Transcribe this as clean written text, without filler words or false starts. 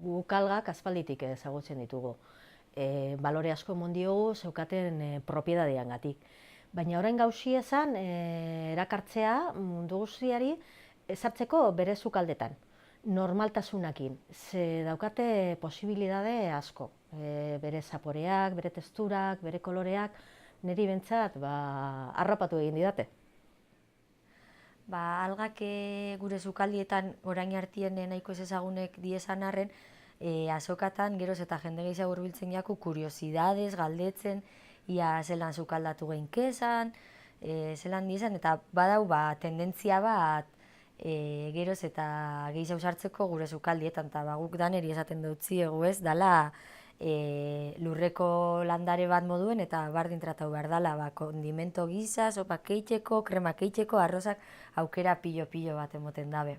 Guk algak aspalditik ezagutzen ditugu. Balore asko emon diogu zeukaten propiedadiengatik. Baina orain gauzi esan erakartzea mundu guztiari ezartzeko bere sukaldetan. Normaltasunakin, ze daukate posibilidade asko. Bere zaporeak, bere testurak, bere koloreak, niri bentsat harrapatu egin didate. Algak gure sukaldietan orain artien nahiko ez ezagunek diezan arren, azokatan geroz eta jende gehiago hurbiltzen jaku kuriosidades, galdetzen, ia zelan sukaldatu geinkezan, zelan diezan, eta badau tendentzia bat geroz eta gehiago sartzeko gure sukaldietan, eta guk daneri esaten dutziegu ez, dala lurreko landare bat moduen eta bardin tratau behar dala, kondimento gisa, sopa keitzeko, krema keitzeko, arrozak aukera pilo bat emoten dabe.